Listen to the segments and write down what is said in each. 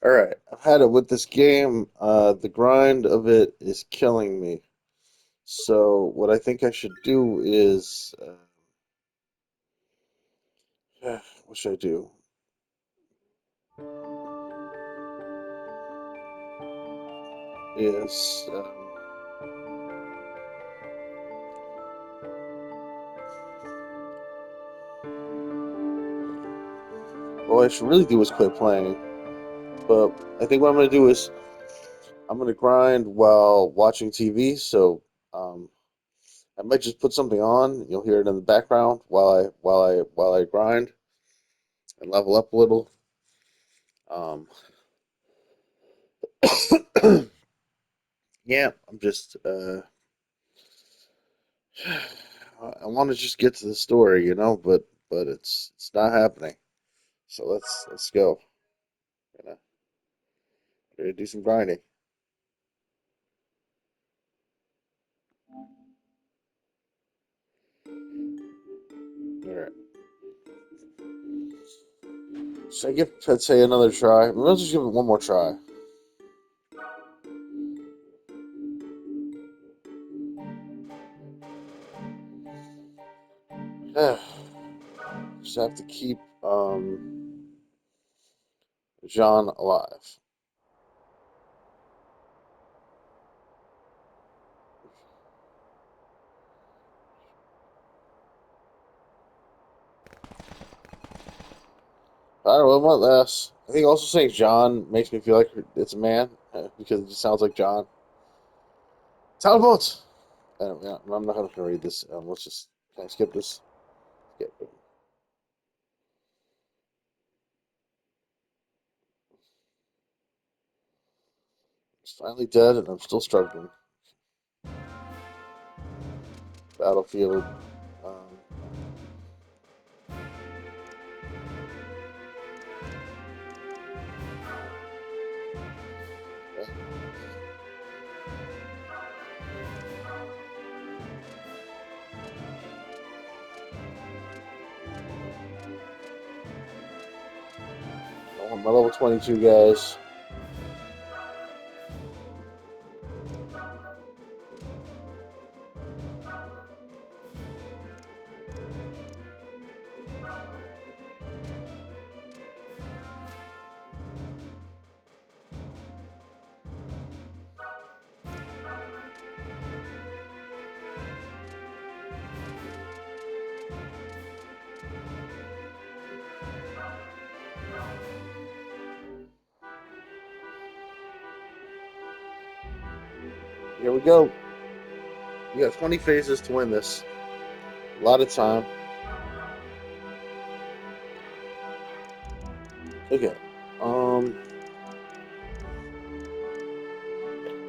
All right, I've had it with this game. The grind of it is killing me. So what I think I should do is, what should I do? Is what I should really do is quit playing. But I think what I'm gonna do is I'm gonna grind while watching TV. So um, I might just put something on. You'll hear it in the background while I grind and level up a little. Um, yeah, I'm just I want to just get to the story, but it's not happening. So let's go. Gonna, gonna do some grinding. All right. So I give let's say another try. Let's just give it one more try. Just have to keep Jeanne alive. I don't know what less. I think also saying John makes me feel like it's a man because it just sounds like John. Talbot. Yeah, I'm not gonna read this. Let's just can I skip this? Skip. It's finally dead, and I'm still struggling. Battlefield. Um, yeah. Oh, I'm at level 22, guys. Here we go. We got 20 phases to win this. A lot of time. Okay. Um,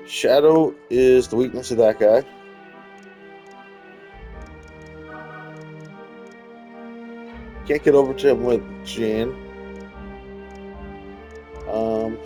Shadow is the weakness of that guy. Can't get over to him with Jeanne. Um,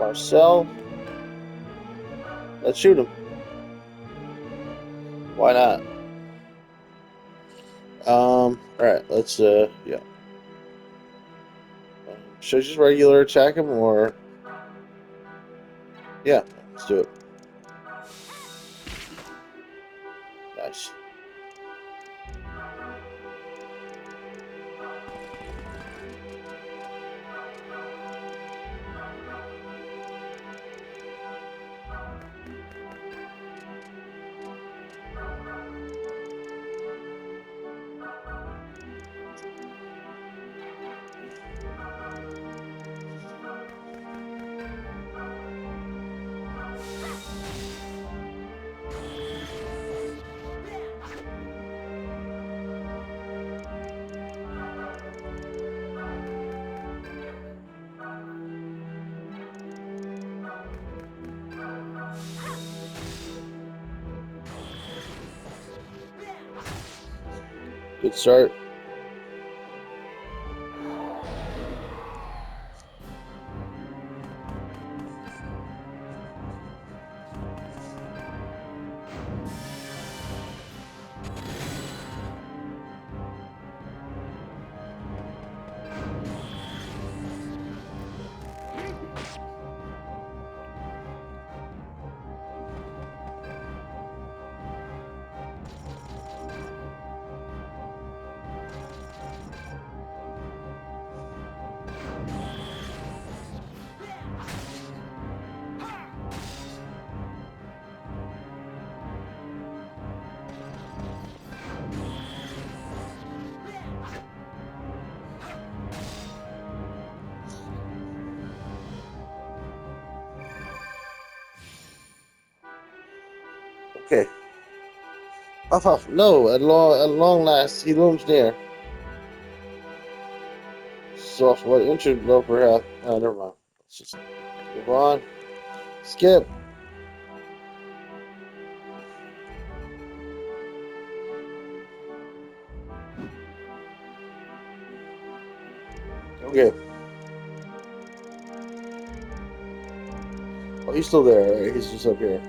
Marcel, let's shoot him. Why not? All right, let's yeah. Should I just regular attack him or yeah? Let's do it. Nice. Good start. Okay. Off, off. No, at long last, he looms near. Soft, what injured low perhaps. Oh, never mind. Let's just move on. Skip. Okay. Oh, he's still there. Right? He's just up here.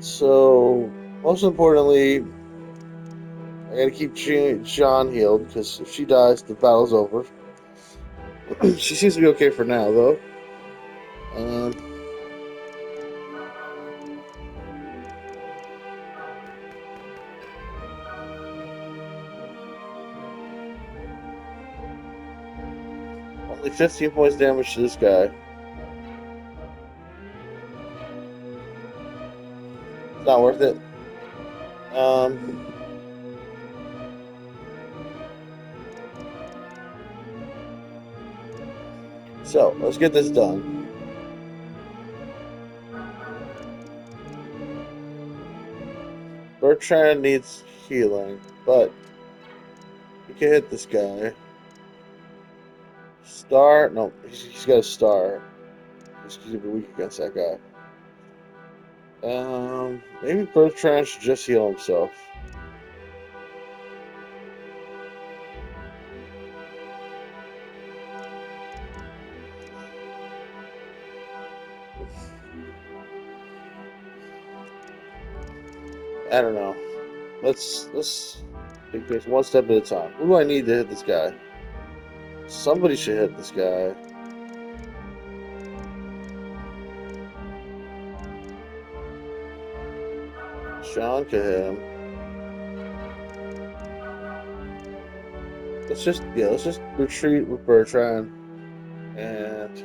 So, most importantly, I gotta keep Jeanne healed because if she dies, the battle's over. She seems to be okay for now, though. Um, only 15 points damage to this guy. It's not worth it. Um, so, let's get this done. Bertrand needs healing, but we can hit this guy. Star? No, he's got a star. He's gonna be weak against that guy. Maybe Bertrand should just heal himself. I don't know. Let's take things one step at a time. Who do I need to hit this guy? Somebody should hit this guy. Sean can hit him. Let's just retreat with Bertrand and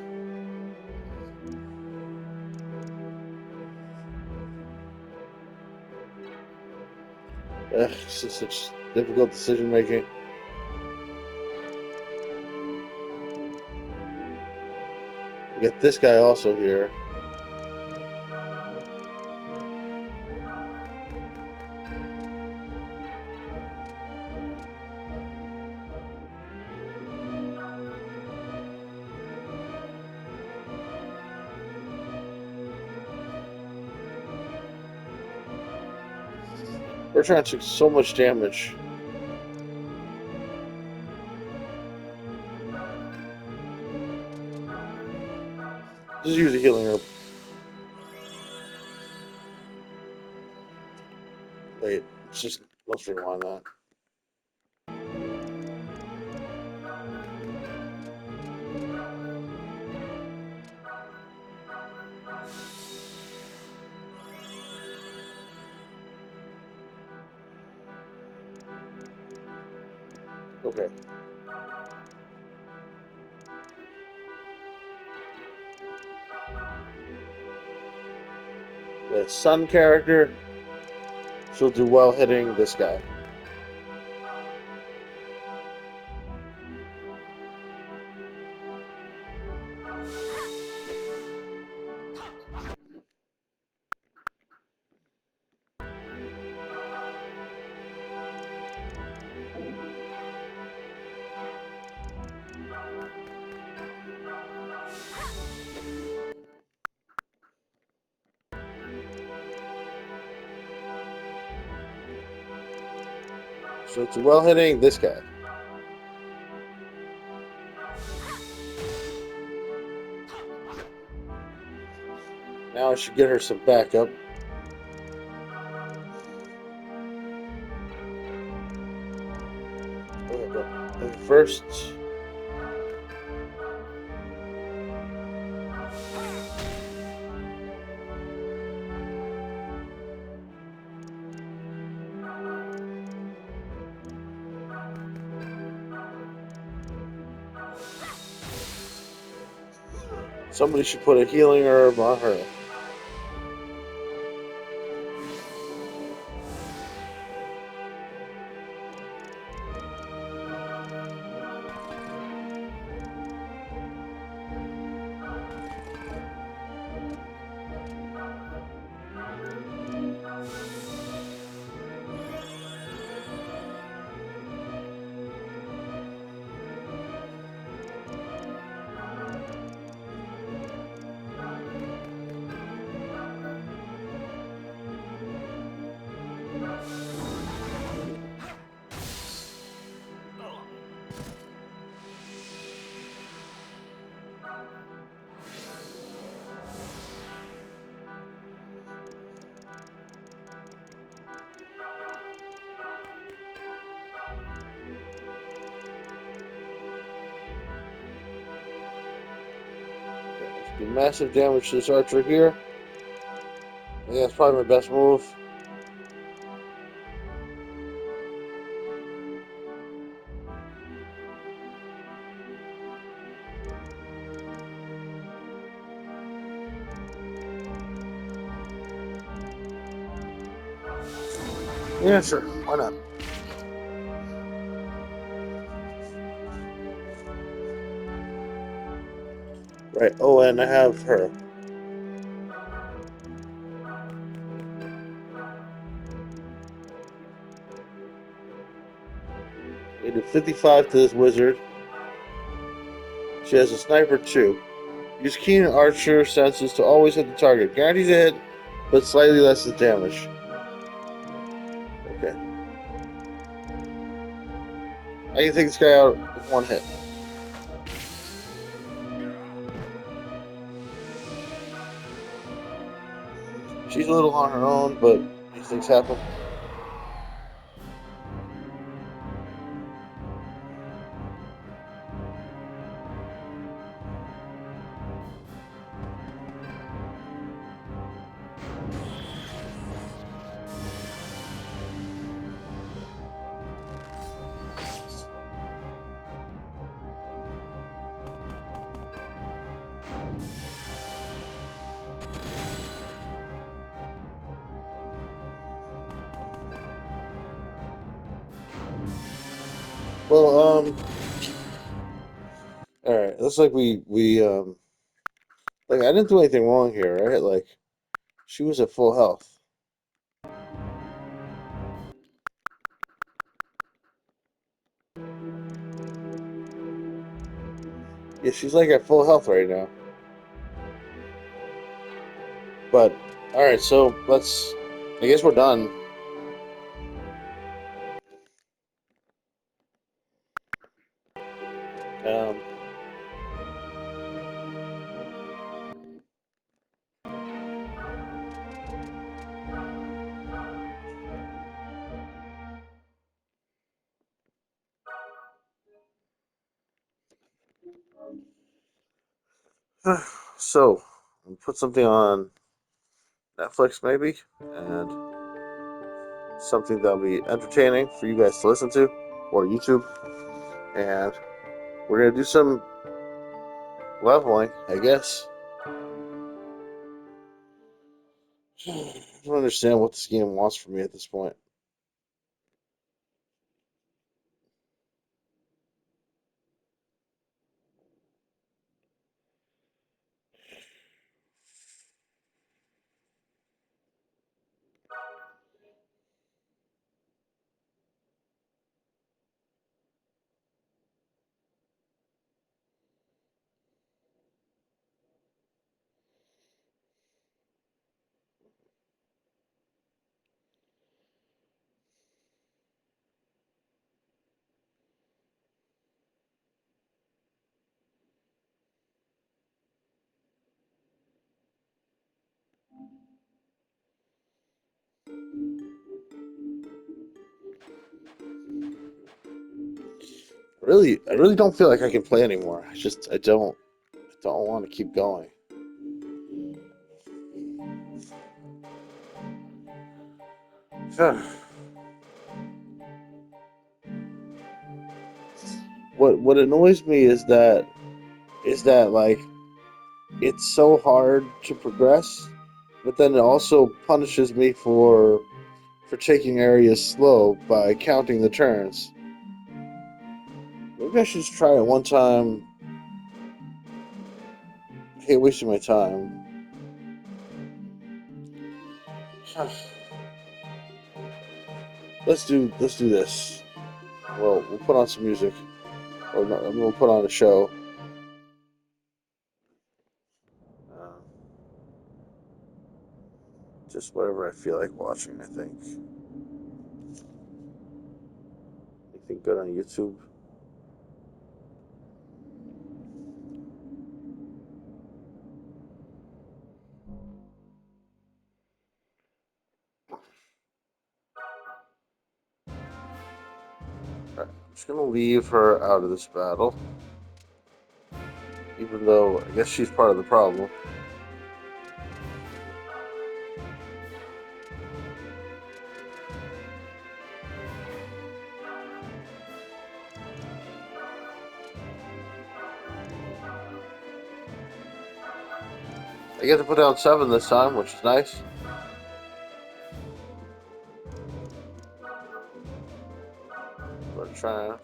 it's just such difficult decision making. We get this guy also here. Bertrand took so much damage. Just use a healing herb. Wait, let's rewind that. Okay. The sun character, she'll do well hitting this guy. So to well hitting this guy. Now I should get her some backup. Go ahead, bro. And first, somebody should put a healing herb on her. Do massive damage to this archer here. I think that's probably my best move. Yeah, sure. Why not? Right. Oh, and I have her. We do 55 to this wizard. She has a sniper too. Use keen archer senses to always hit the target. Guarantees a hit, but slightly less the damage. Okay. I can take this guy out with one hit. She's a little on her own, but these things happen. Well, all right. Looks like we like I didn't do anything wrong here, right? Like she was at full health. Yeah, she's like at full health right now. But all right, so let's. I guess we're done. Um, so put something on Netflix maybe, and something that'll be entertaining for you guys to listen to, or YouTube, and we're gonna do some leveling, I guess. I don't understand what this game wants from me at this point. I really don't feel like I can play anymore. I don't want to keep going. What annoys me is that like it's so hard to progress, but then it also punishes me for taking areas slow by counting the turns. Maybe I should just try it one time. I hate wasting my time. Let's do this. Well, we'll put on some music, or no, I mean, we'll put on a show. Uh, just whatever I feel like watching. I think anything good on YouTube. All right, I'm just gonna leave her out of this battle, even though I guess she's part of the problem. I get to put down 7 this time, which is nice. But trying.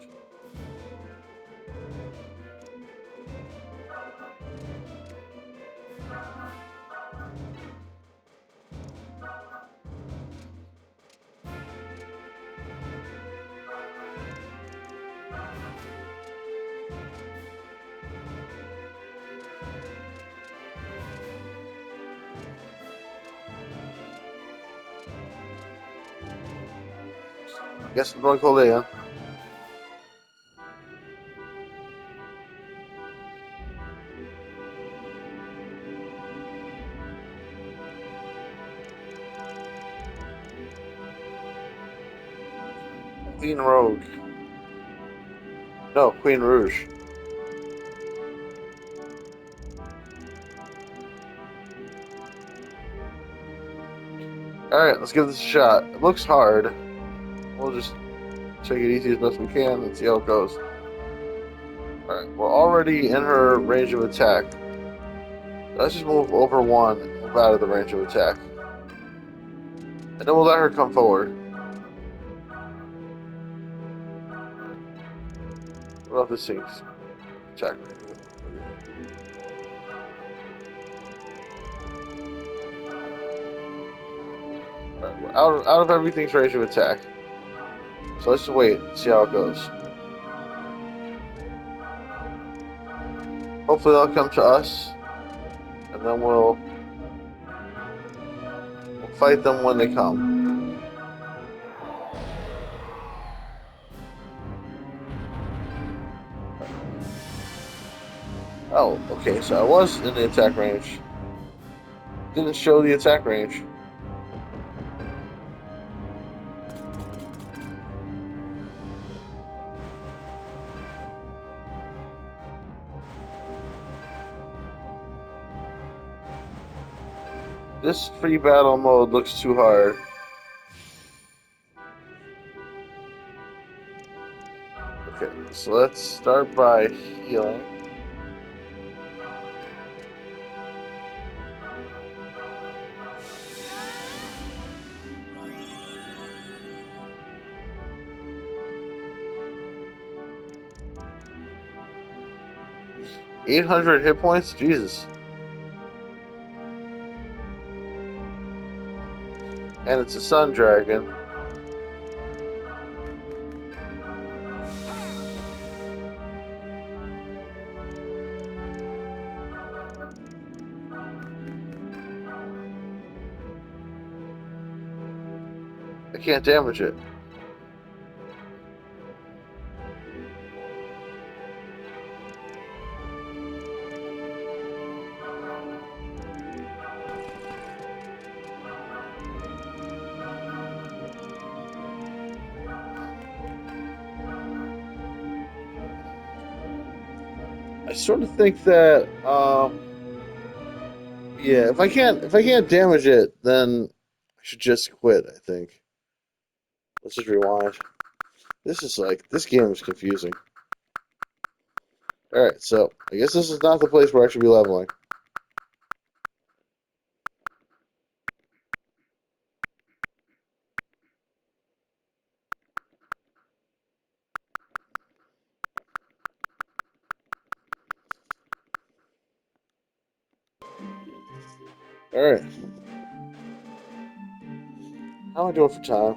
I guess I'm going Kolean. Queen Rogue. No, Queen Rouge. Alright, let's give this a shot. It looks hard. We'll just take it easy as best we can and see how it goes. Alright, we're already in her range of attack. Let's just move over 1 and move out of the range of attack. And then we'll let her come forward. What about this thing's attack? Alright, we're out of everything's range of attack. So let's just wait and see how it goes. Hopefully they'll come to us. And then we'll fight them when they come. Oh, okay, so I was in the attack range. Didn't show the attack range. This free battle mode looks too hard. Okay, so let's start by healing. $800 hit points? Jesus. And it's a sun dragon. I can't damage it. I sort of think that yeah, if I can't damage it, then I should just quit, I think. Let's just rewind. This game is confusing. Alright, so I guess this is not the place where I should be leveling. Alright. How am I doing for time?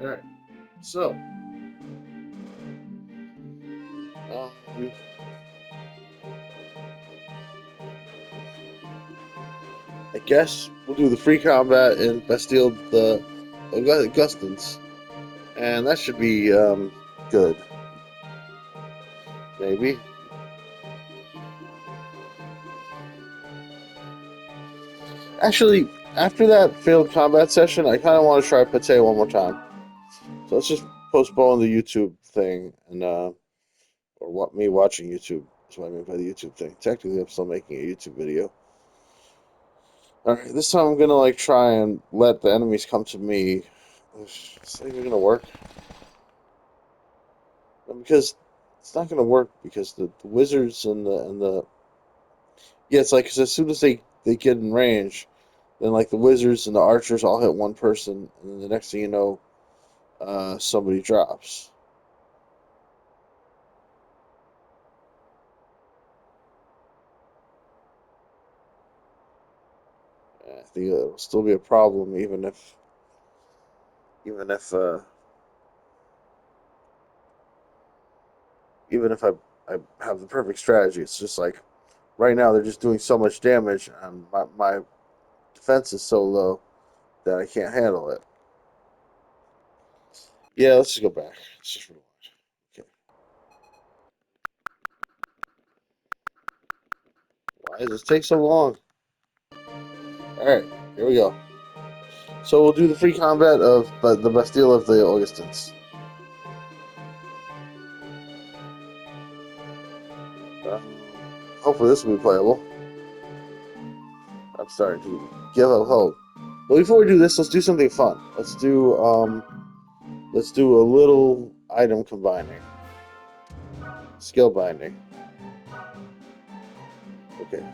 Alright. So, um, I guess we'll do the free combat in Bastille the Augustins. And that should be good. Maybe. Actually, after that failed combat session, I kind of want to try Pate one more time. So let's just postpone the YouTube thing and or what me watching YouTube is what I mean by the YouTube thing. Technically, I'm still making a YouTube video. All right, this time I'm gonna like try and let the enemies come to me. It's not even gonna work because it's not gonna work because the wizards and the yeah, it's like 'cause as soon as they get in range, then like the wizards and the archers all hit one person, and then the next thing you know, somebody drops. I think it'll still be a problem even if even if I have the perfect strategy. It's just like right now they're just doing so much damage, and my defense is so low that I can't handle it. Yeah, let's just go back. Let's just rewind. Okay. Why does this take so long? All right, here we go. So we'll do the free combat of the Bastille of the Augustins. Uh, Hopefully this will be playable. I'm starting to give up hope. But before we do this, let's do something fun. Let's do a little item combining, skill binding. Okay.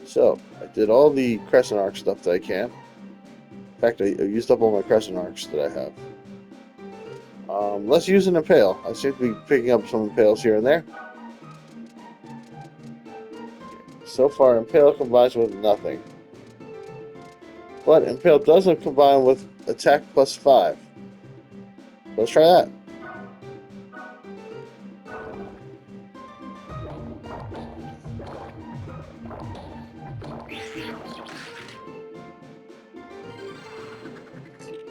So I did all the crescent arc stuff that I can. In fact, I used up all my crescent arcs that I have. Let's use an impale. I seem to be picking up some impales here and there. So far, impale combines with nothing. But impale doesn't combine with attack plus 5. Let's try that.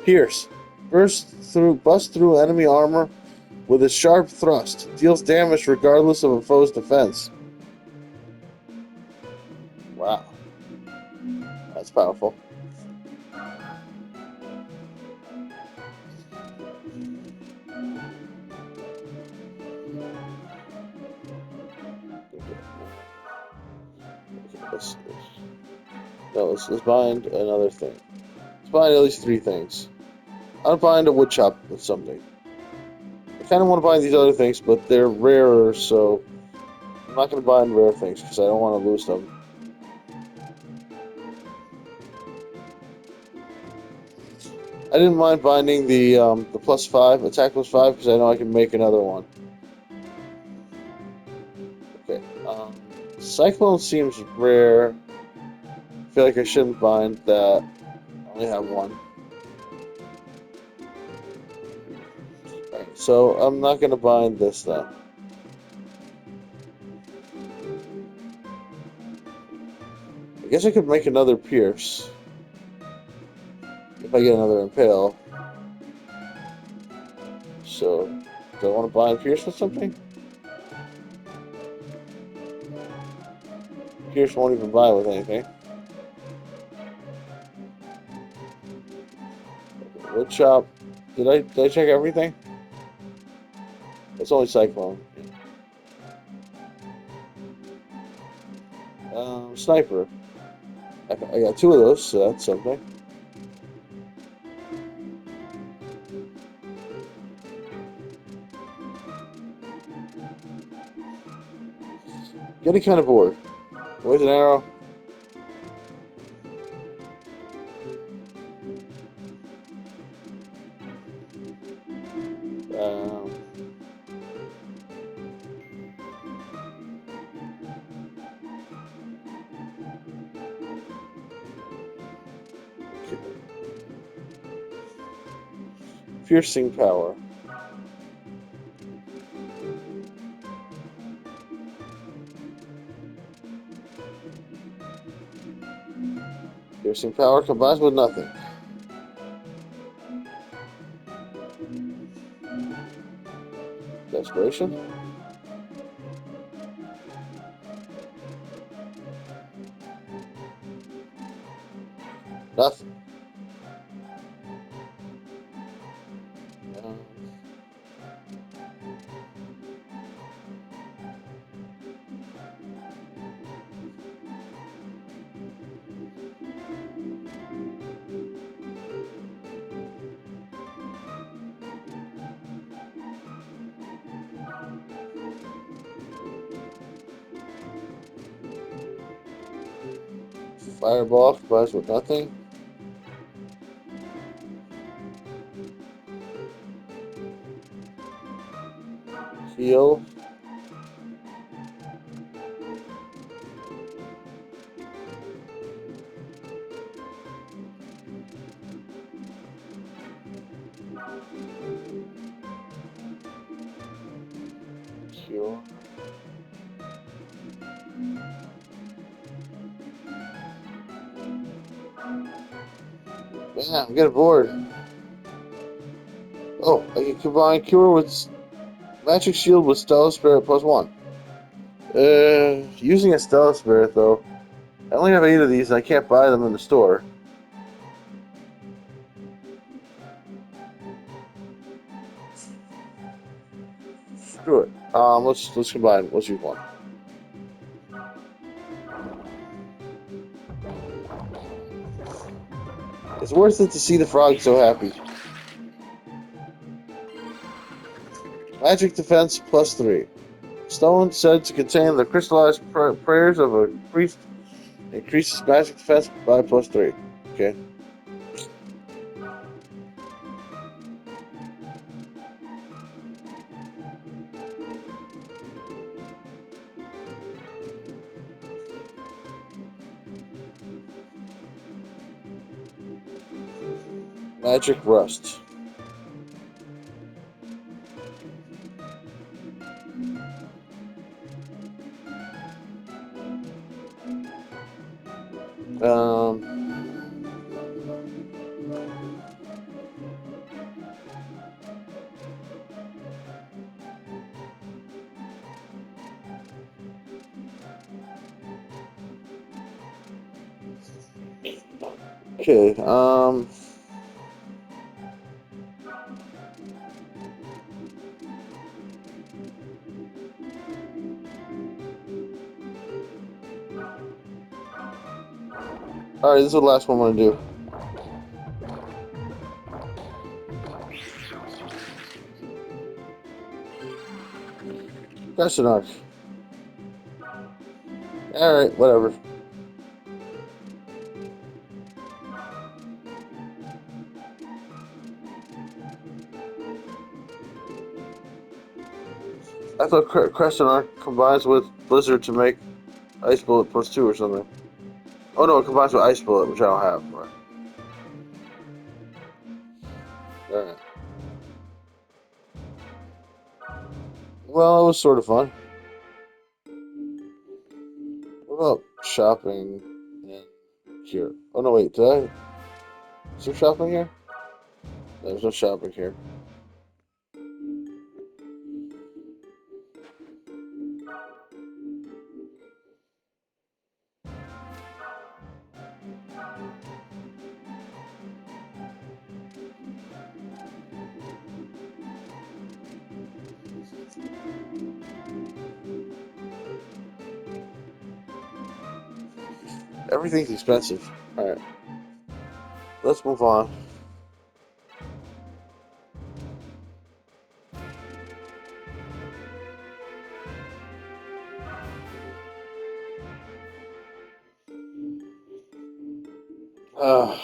Pierce. Bust through enemy armor with a sharp thrust. Deals damage regardless of a foe's defense. Wow, that's powerful. Okay, let's bind another thing. Let's bind at least 3 things. I'll bind a wood chop with something. I kind of want to bind these other things, but they're rarer, so I'm not going to bind rare things because I don't want to lose them. I didn't mind binding the plus 5, attack plus 5, because I know I can make another one. Okay. Cyclone seems rare. I feel like I shouldn't bind that. I only have one. Alright, so I'm not going to bind this then. I guess I could make another pierce if I get another impale. So, do I want to bind pierce with something? Pierce won't even bind with anything. Wood chop. Did I check everything? It's only Cyclone. Sniper. I got two of those, so that's something. Getting kind of bored. Where's an arrow? Um, Piercing power. Piercing power combines with nothing. Desperation. Nothing. Um, Fireball combines with nothing. Heal. Cure. Man, I'm getting bored. Oh, I can combine Cure with Magic Shield with Stellar Spirit plus one. Using a Stellar Spirit though. I only have 8 of these and I can't buy them in the store. Screw it. Let's combine. Let's use one. It's worth it to see the frog so happy. Magic defense plus 3. Stone said to contain the crystallized prayers of a priest increases magic defense by plus 3. Okay. Magic rust. Um. Okay. All right. This is the last one I'm gonna do. Question arc. All right. Whatever. I thought Crescent Arc combines with Blizzard to make Ice Bullet plus 2 or something. Oh no, it combines with Ice Bullet, which I don't have. Right. Alright. Well, it was sort of fun. What about shopping in here? Oh no, wait, did I? Is there shopping here? No, there's no shopping here. Everything's expensive. All right, let's move on. Uh,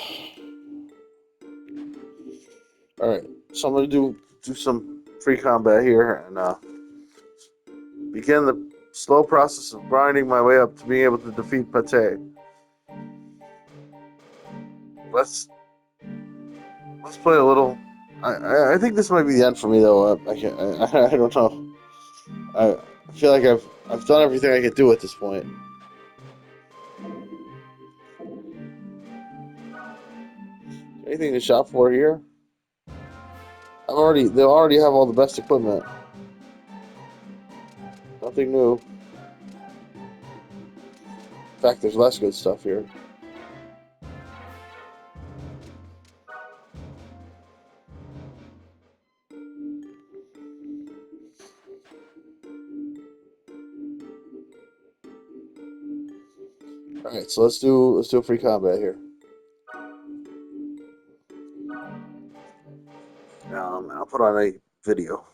all right, so I'm gonna do some free combat here and begin the slow process of grinding my way up to being able to defeat Pate. Let's let's play a little. I think this might be the end for me though. I can't. I don't know. I feel like I've done everything I could do at this point. Anything to shop for here? They already have all the best equipment. Nothing new. In fact, there's less good stuff here. All right, so let's do a free combat here. I'll put on a video.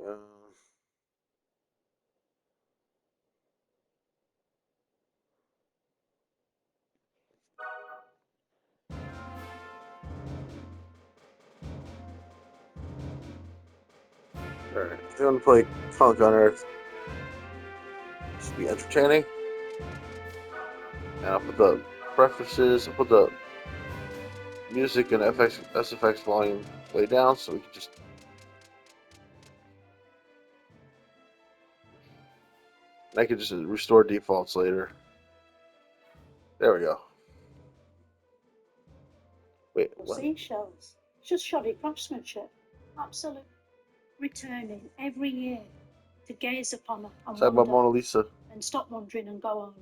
Uh, all right, if you want to play Punk on Earth, this will be entertaining. And I'll put the preferences. I'll put the music and SFX volume way down so we can just. I can just restore defaults later. There we go. Wait, what? Seashells. Just shoddy craftsmanship. Absolute. Returning every year to gaze upon her and Talk about Mona wonder, Lisa. and stop wondering and go on.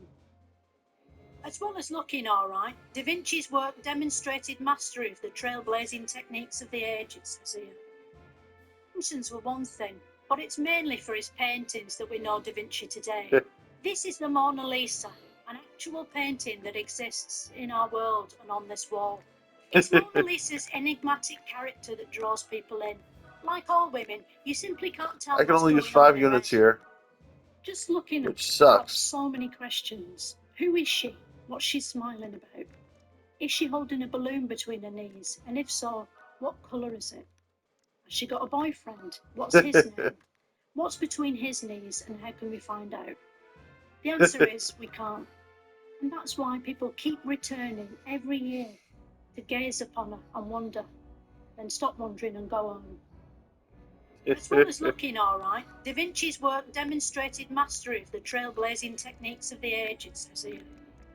As well as looking all right, Da Vinci's work demonstrated mastery of the trailblazing techniques of the age, it says here. Inventions were one thing, but it's mainly for his paintings that we know Da Vinci today. This is the Mona Lisa, an actual painting that exists in our world and on this wall. It's Mona Lisa's enigmatic character that draws people in. Like all women, you simply can't tell I can what's only use going on 5 in her units head. here, Just looking at which her sucks. so many questions. Who is she? What's she smiling about? Is she holding a balloon between her knees? And if so, what colour is it? Has she got a boyfriend? What's his name? What's between his knees and how can we find out? The answer is we can't. And that's why people keep returning every year to gaze upon her and wonder, then stop wondering and go on. As well as looking all right, Da Vinci's work demonstrated mastery of the trailblazing techniques of the age, it says here.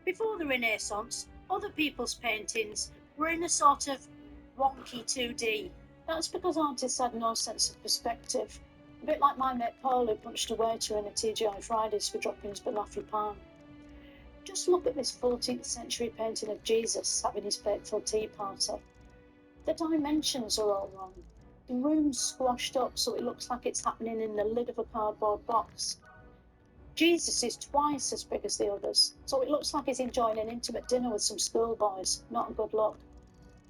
Before the Renaissance, other people's paintings were in a sort of wonky 2D. That's because artists had no sense of perspective. A bit like my mate Paul, who punched a waiter in a TGI Fridays for dropping his banoffee pan. Just look at this 14th century painting of Jesus having his fateful tea party. The dimensions are all wrong. The room's squashed up so it looks like it's happening in the lid of a cardboard box. Jesus is twice as big as the others, so it looks like he's enjoying an intimate dinner with some schoolboys. Not a good look.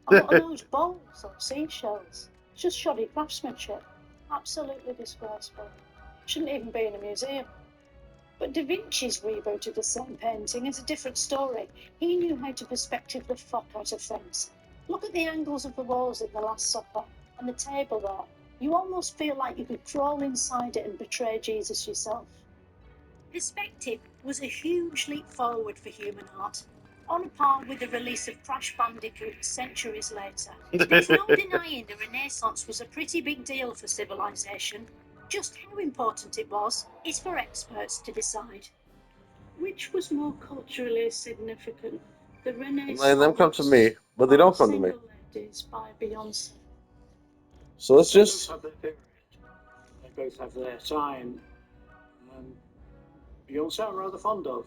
And what are those bowls or seashells? It's just shoddy craftsmanship. Absolutely disgraceful. Shouldn't even be in a museum. But Da Vinci's reboot of the same painting is a different story. He knew how to perspective the fuck out of things. Look at the angles of the walls in The Last Supper and the table there. You almost feel like you could crawl inside it and betray Jesus yourself. Perspective was a huge leap forward for human art, on a par with the release of Crash Bandicoot centuries later. There's no denying the Renaissance was a pretty big deal for civilization. Just how important it was is for experts to decide. Which was more culturally significant, the Renaissance And them come to me, but they or don't come to me. Single Ladies by Beyonce? So let's They both just have their period. They both have their time. Beyonce, I'm rather fond of.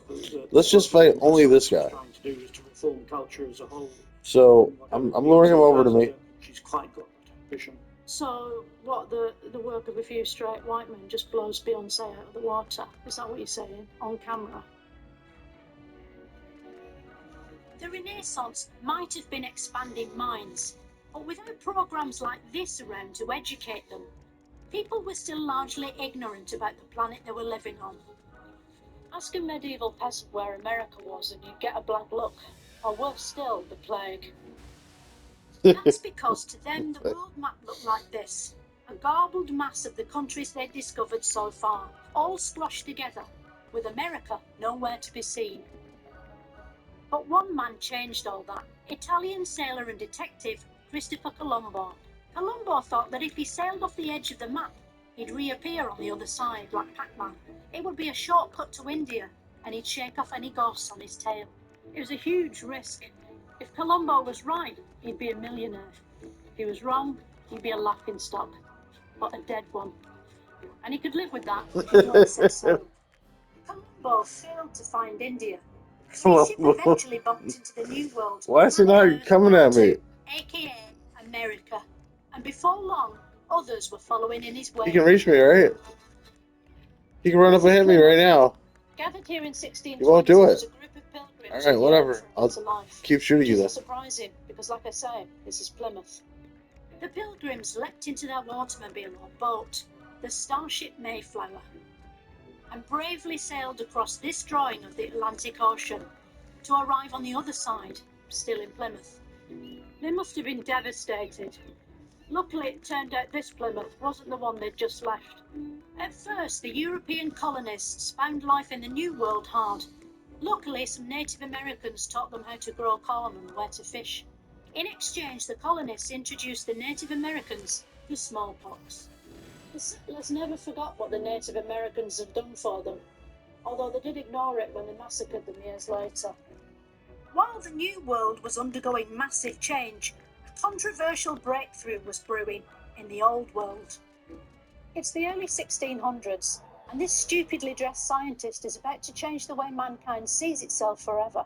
let's just fight only this guy. Trying to do is to reform culture as a whole. So I'm luring him over to me. She's quite got that ambition. So, what, the work of a few straight white men just blows Beyonce out of the water? Is that what you're saying? On camera? The Renaissance might have been expanding minds, but without programs like this around to educate them, people were still largely ignorant about the planet they were living on. Ask a medieval peasant where America was and you'd get a blank look, or worse still, the plague. That's because to them the world map looked like this, a garbled mass of the countries they'd discovered so far, all squashed together, with America nowhere to be seen. But one man changed all that, Italian sailor and detective Christopher Colombo. Colombo thought that if he sailed off the edge of the map, he'd reappear on the other side like Pac-Man. It would be a shortcut to India, and he'd shake off any ghosts on his tail. It was a huge risk. If Colombo was right, he'd be a millionaire. If he was wrong, he'd be a laughingstock, but a dead one. And he could live with that until he said so. Colombo failed to find India. His ship eventually bumped into the New World. Why is he not coming at me? AKA America. And before long, others were following in his wake. He can reach me, right? He can run up and hit me right now. Gathered here in 1620, He won't do it. was a group of pilgrims. All right, whatever. I'll keep shooting you then. Surprising, because like I say, this is Plymouth. The pilgrims leapt into their watermobile or boat, the Starship Mayflower, and bravely sailed across this drawing of the Atlantic Ocean to arrive on the other side, still in Plymouth. They must have been devastated. Luckily, it turned out this Plymouth wasn't the one they'd just left. At first, the European colonists found life in the New World hard. Luckily, some Native Americans taught them how to grow corn and where to fish. In exchange, the colonists introduced the Native Americans to smallpox. The settlers never forgot what the Native Americans had done for them, although they did ignore it when they massacred them years later. While the New World was undergoing massive change, a controversial breakthrough was brewing in the Old World. It's the early 1600s, and this stupidly dressed scientist is about to change the way mankind sees itself forever.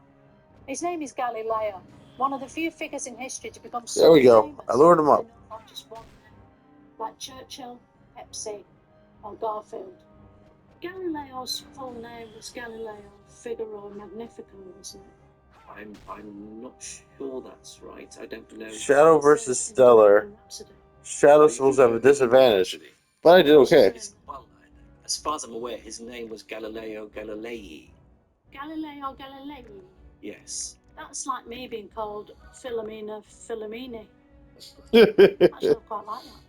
His name is Galileo, one of the few figures in history to become so There we go. famous I lured him up. not just one name, like Churchill, Pepsi, or Garfield. Galileo's full name was Galileo Figaro Magnifico, wasn't it? I'm not sure that's right. I don't know. Shadow versus Stellar. Shadow's supposed to have a disadvantage, but I did okay. Well, as far as I'm aware, his name was Galileo Galilei. Galileo Galilei? Yes. That's like me being called Philomena Philomene. Actually, I quite like that.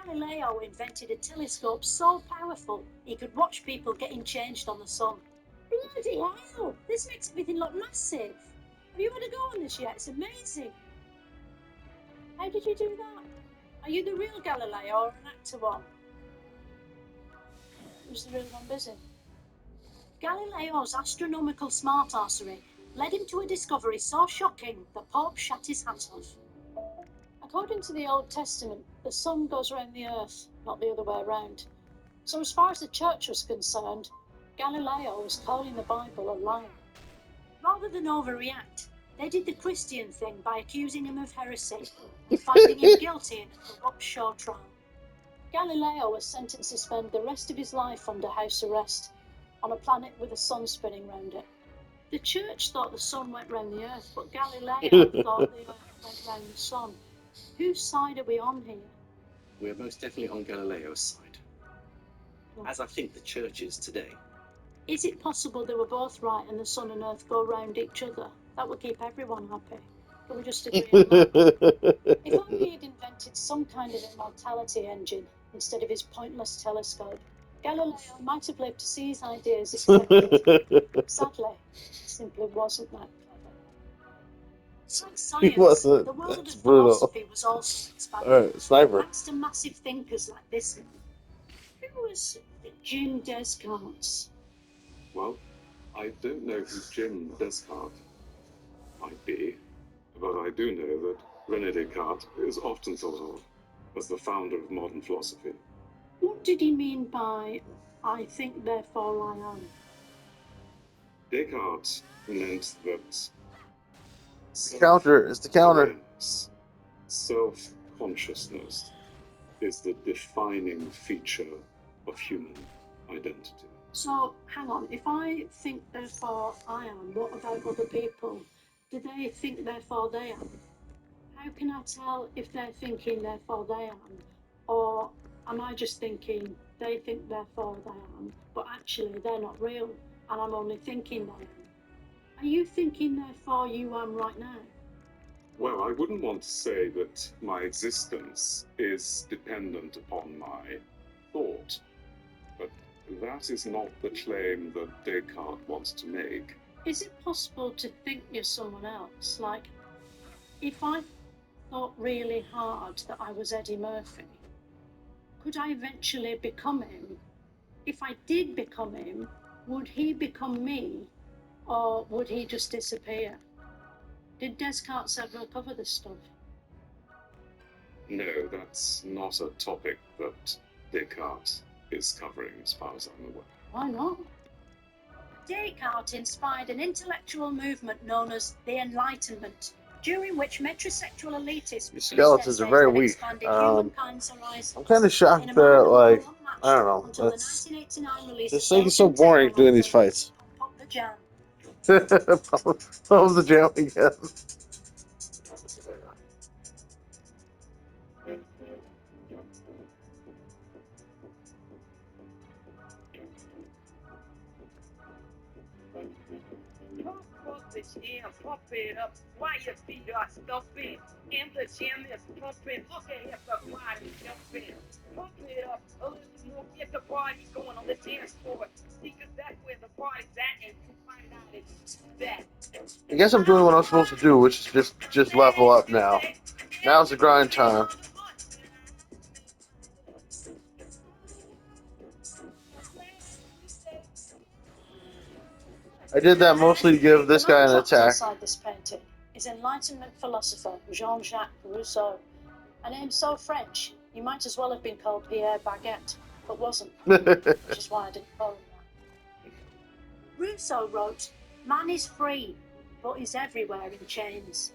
Galileo invented a telescope so powerful he could watch people getting changed on the sun. Bloody hell! This makes everything look massive. Have you had a go on this yet? It's amazing. How did you do that? Are you the real Galileo or an actor one? Was the real one busy? Galileo's astronomical smartassery led him to a discovery so shocking that Pope shut his hat off. According to the Old Testament, the sun goes round the earth, not the other way around. So as far as the church was concerned, Galileo was calling the Bible a lie. Rather than overreact, they did the Christian thing by accusing him of heresy and finding him guilty in a corrupt show trial. Galileo was sentenced to spend the rest of his life under house arrest on a planet with a sun spinning round it. The church thought the sun went round the earth, but Galileo thought the earth went round the sun. Whose side are we on here? We're most definitely on Galileo's side. As I think the church is today. Is it possible they were both right and the sun and earth go round each other? That would keep everyone happy. Can we just agree on that? If only he'd invented some kind of immortality engine instead of his pointless telescope, Galileo might have lived to see his ideas accepted. Sadly, it simply wasn't that clever. Like science, the world of philosophy was also expanding. Alright, sniper. Thanks to massive thinkers like this man. Who was Jeanne Descartes? Well, I don't know who Jeanne Descartes might be, but I do know that René Descartes is often thought of as the founder of modern philosophy. What did he mean by "I think, therefore I am"? Descartes meant that Counter is the counter. self-consciousness is the defining feature of human identity. So, hang on, if I think, therefore I am, what about other people? Do they think, therefore they am? How can I tell if they're thinking, therefore they am? Or am I just thinking, they think, therefore they am, but actually they're not real, and I'm only thinking they am? Are you thinking, therefore you am right now? Well, I wouldn't want to say that my existence is dependent upon my thought, but that is not the claim that Descartes wants to make. Is it possible to think you're someone else? Like, if I thought really hard that I was Eddie Murphy, could I eventually become him? If I did become him, would he become me, or would he just disappear? Did Descartes ever cover this stuff? No, that's not a topic that Descartes is covering, as far as I'm aware. Why not? Descartes inspired an intellectual movement known as the Enlightenment, during which metrosexual elitists These skeletons are very weak. I'm kind of shocked that, like, I don't know. That's this thing is so boring doing these fights. Pop the Jeanne. Pop the jam again. Pump the jam, pump it up. Why your feet are stumping? And the jam is pumping. Look at everybody jumping. Pump it up a little more. Get the party going on the dance floor. See, 'cause that's where the party's at, and you find out it's that. I guess I'm doing what I'm supposed to do, which is just level up now. Now's the grind time. I did that mostly to give this guy an attack. Inside this painting is Enlightenment philosopher Jean-Jacques Rousseau. A name so French, you might as well have been called Pierre Baguette, but wasn't, which is why I didn't call him that. Rousseau wrote, "Man is free, but is everywhere in chains."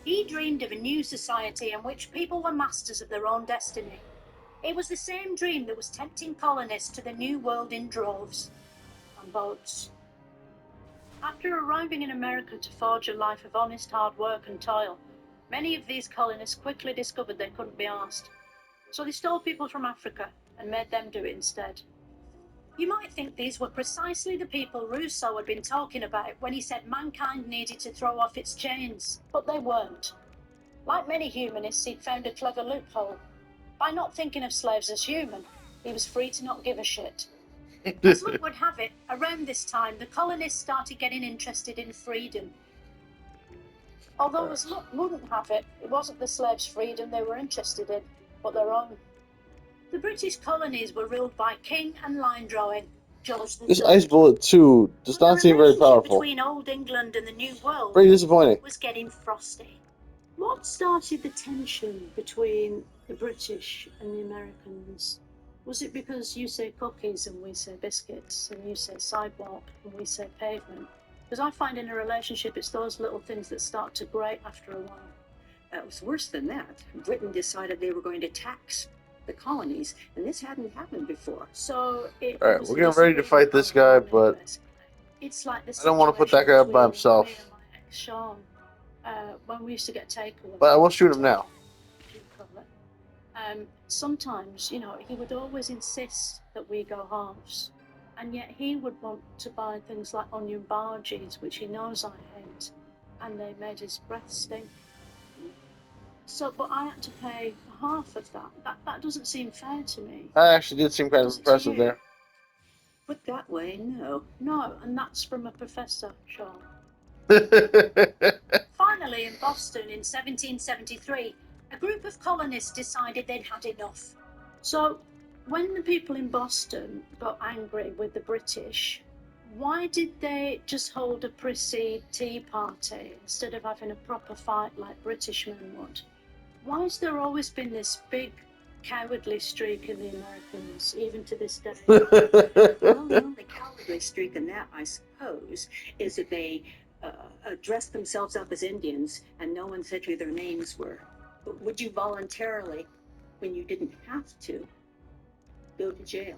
He dreamed of a new society in which people were masters of their own destiny. It was the same dream that was tempting colonists to the New World in droves, on boats. After arriving in America to forge a life of honest hard work and toil, many of these colonists quickly discovered they couldn't be arsed. So they stole people from Africa and made them do it instead. You might think these were precisely the people Rousseau had been talking about when he said mankind needed to throw off its chains, but they weren't. Like many humanists, he'd found a clever loophole. By not thinking of slaves as human, he was free to not give a shit. As luck would have it, around this time, the colonists started getting interested in freedom. Although as luck wouldn't have it, it wasn't the slaves' freedom they were interested in, but their own. The British colonies were ruled by king and line drawing George III. This ice bullet too does not seem very powerful. Between Old England and the New World Very disappointing. was getting frosty. What started the tension between the British and the Americans? Was it because you say cookies and we say biscuits, and you say sidewalk and we say pavement? Because I find in a relationship it's those little things that start to grate after a while. It was worse than that. Britain decided they were going to tax the colonies, and this hadn't happened before. So it Alright, was we're getting ready to fight this guy, but it's like this. I don't want to put that guy up by himself. Me and my ex Sean, when we used to get takeaway. But I will shoot him now. Sometimes, you know, he would always insist that we go halves, and yet he would want to buy things like onion barges, which he knows I hate, and they made his breath stink. So, but I had to pay half of that. That doesn't seem fair to me. That actually did seem kind of impressive there. Put that way, no. No, and that's from a professor, Sean. Finally, in Boston in 1773, a group of colonists decided they'd had enough. So, when the people in Boston got angry with the British, why did they just hold a prissy tea party instead of having a proper fight like British men would? Why has there always been this big cowardly streak in the Americans, even to this day. Well, the only cowardly streak in that, I suppose, is that they dressed themselves up as Indians and no one said who their names were. But would you voluntarily, when you didn't have to, go to jail?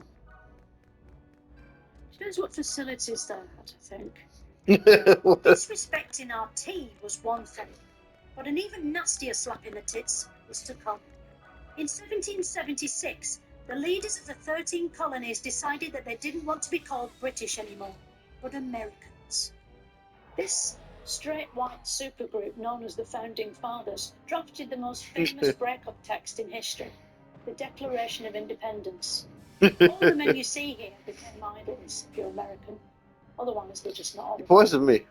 Shows what facilities they had, I think. What? Disrespecting our tea was one thing, but an even nastier slap in the tits was to come. In 1776, the leaders of the 13 colonies decided that they didn't want to be called British anymore, but Americans. This straight white supergroup known as the Founding Fathers drafted the most famous breakup text in history, the Declaration of Independence. All the men you see here became idols if you're American. Otherwise, they're just not. You poisoned me, It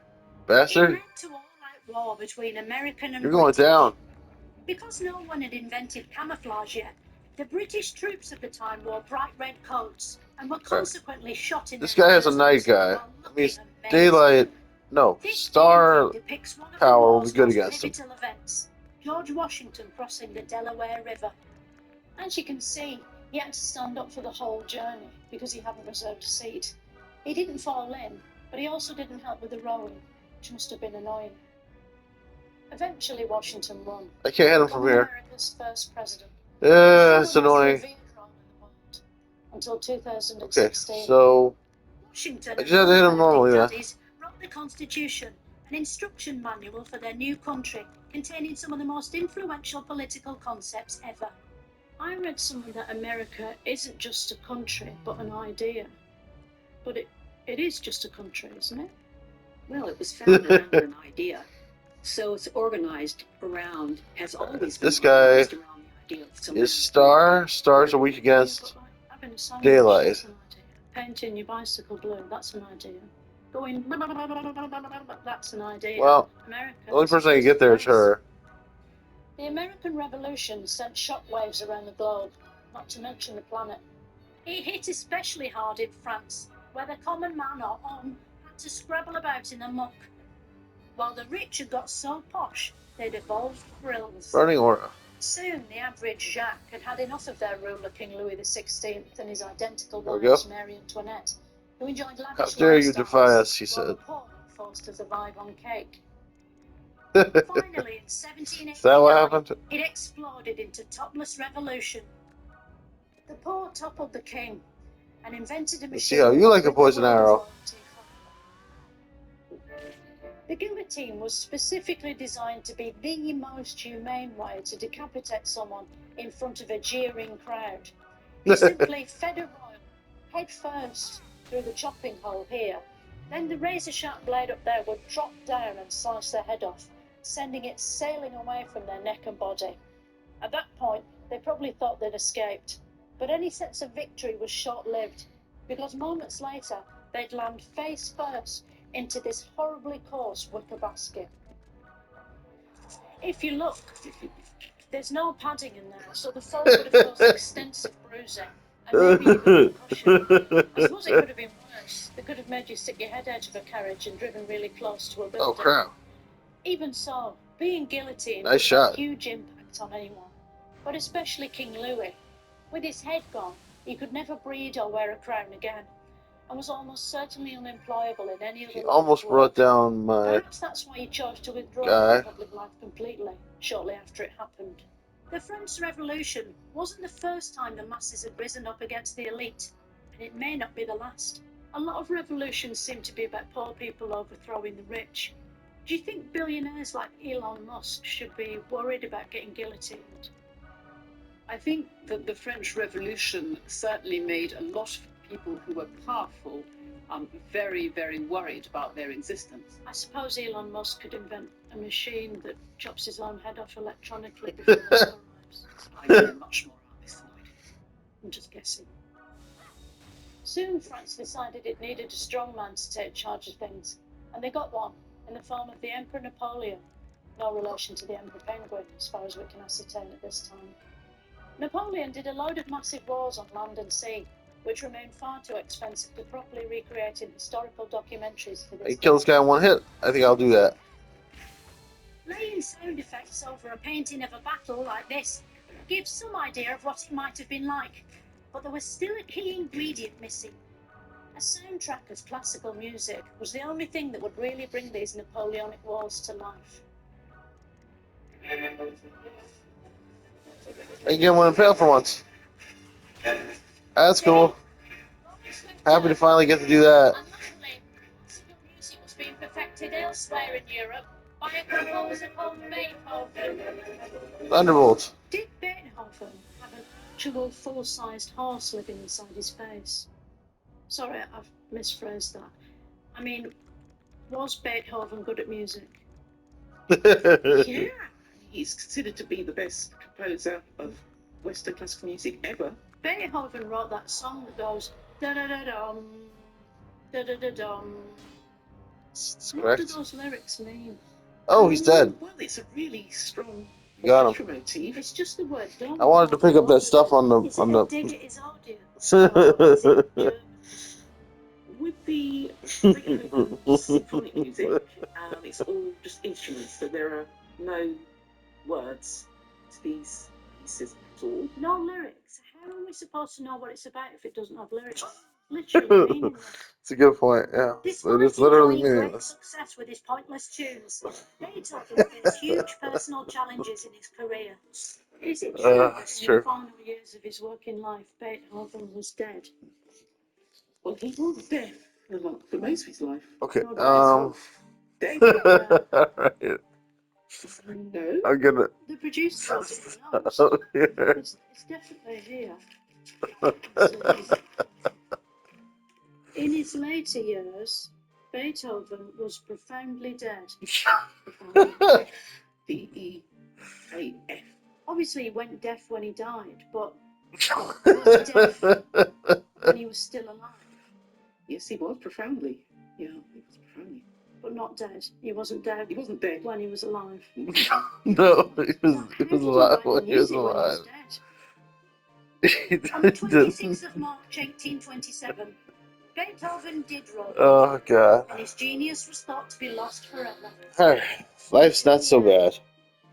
bastard. led to all-out war between American and You're going British. down. Because no one had invented camouflage yet, the British troops of the time wore bright red coats and were consequently shot in This their guy has a night persons guy. while That means looking amazing. daylight. No, This star painting depicts one of power the will be war's good most against him. pivotal events, George Washington crossing the Delaware River. As you can see, he had to stand up for the whole journey because he hadn't reserved a seat. He didn't fall in, but he also didn't help with the rowing, which must have been annoying. Eventually, Washington won. I can't hit him from here. America's first president. Yeah, it's Still the most annoying. revered role in the world until 2016. Okay, so Washington I just had to hit him normally then. daddies wrote the Constitution, an instruction manual for their new country, containing some of the most influential political concepts ever. I read somewhere that America isn't just a country, but an idea. But it is just a country, isn't it? Well, it was founded around an idea. So it's organized around, has always been This guy organized around the idea of some is star. Stars are weak against But like having a sandwich, daylight. that's an idea. Painting your bicycle blue, that's an idea. Going, that's an idea. Well, America, the only person I can get there is her. The American Revolution sent shockwaves around the globe, not to mention the planet. It hit especially hard in France, where the common man or homme had to scrabble about in the muck, while the rich had got so posh they'd evolved frills. Burning aura. Soon the average Jacques had had enough of their ruler King Louis XVI and his identical There we wives go. Mary Antoinette, who enjoyed lavish How dare you lifestyles, defy us, he while said. the poor were forced to survive on cake. Finally, in 1789, Is that what happened? it exploded into topless revolution. The poor toppled the king and invented a Let's machine. see how you like a with the poison word arrow. loyalty. The guillotine was specifically designed to be the most humane way to decapitate someone in front of a jeering crowd. You simply fed a royal head first through the chopping hole here. Then the razor-sharp blade up there would drop down and slice their head off, sending it sailing away from their neck and body. At that point, they probably thought they'd escaped. But any sense of victory was short-lived, because moments later, they'd land face first into this horribly coarse wicker basket. If you look, there's no padding in there, so the fall would have caused extensive bruising, and maybe even concussion. I suppose it could have been worse. They could have made you stick your head out of a carriage and driven really close to a building. Oh crap! Even so, being guillotined Nice shot. had a huge impact on anyone, but especially King Louis. With his head gone, he could never breed or wear a crown again, and was almost certainly unemployable in any other He line almost of brought work. down my Perhaps that's why he chose to withdraw guy. from public life completely, shortly after it happened. The French Revolution wasn't the first time the masses had risen up against the elite, and it may not be the last. A lot of revolutions seem to be about poor people overthrowing the rich. Do you think billionaires like Elon Musk should be worried about getting guillotined? I think that the French Revolution certainly made a lot of people who were powerful very, very worried about their existence. I suppose Elon Musk could invent a machine that chops his own head off electronically before the sun arrives. I know much more about this than I do. I'm just guessing. Soon France decided it needed a strong man to take charge of things, and they got one in the form of the Emperor Napoleon. No relation to the Emperor Penguin, as far as we can ascertain at this time. Napoleon did a load of massive wars on land and sea, which remain far too expensive to properly recreate in historical documentaries for I this can kill this guy in one hit. I think I'll do that. Laying sound effects over a painting of a battle like this gives some idea of what it might have been like, but there was still a key ingredient missing. A soundtrack of classical music was the only thing that would really bring these Napoleonic Wars to life. I get one to fail for once. That's cool. Happy to finally get to do that. Unluckily, classical music was being perfected elsewhere in Europe by a composer called Beethoven. Thunderbolt. Did Beethoven have an actual full-sized horse living inside his face? Sorry, I've misphrased that. I mean, was Beethoven good at music? Yeah, he's considered to be the best composer of Western classical music ever. Beethoven wrote that song that goes da-da-da-dum, da-da-da-dum. That's What do correct. those lyrics mean? Oh, he's dead. Well, it's a really strong You got him. orchestra motif. It's just the word dum. I wanted to pick up that stuff on the Is it a dig at his audience? on Or is it the. German? With the Beethoven symphonic music, it's all just instruments, so there are no words to these pieces at all. No lyrics. How are we supposed to know what it's about if it doesn't have lyrics? Literally meaningless. It's a good point. Yeah, Despite it's literally enjoying great meaningless. success with his pointless tunes, Beethoven faced huge personal challenges in his career. Is it true that It's in true. the final years of his working life, Beethoven was dead? Well, he was deaf for most of his life. Okay. Deaf? Alright. No. I'm gonna. The producer wrote it in notes. Oh, yeah. It's definitely here. In his later years, Beethoven was profoundly dead. D-E-A-F. Obviously, he went deaf when he died, but was he deaf when he was still alive? Yes, he was profoundly. Yeah, he was profoundly. But not dead. He wasn't dead. He wasn't dead. When he was alive. No, he was alive when he was alive. On the 26th of March 1827, Beethoven did roll. Oh god. And his genius was thought to be lost forever. Alright, life's not so bad.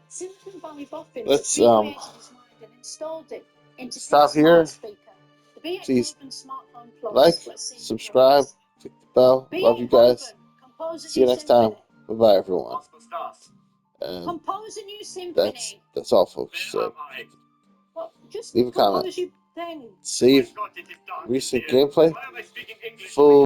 Silicon Valley boffins Let's recreated his mind and installed it into stop his here. smart speaker. The Beethoven Please Smartphone Plus. like, Let's see subscribe, click the bell. Love you guys. Compose a See you new next time. symphony. Bye bye, everyone. And Compose a new symphony. that's all, folks. So Well, just leave a comment. compose your thing. Save recent gameplay. Full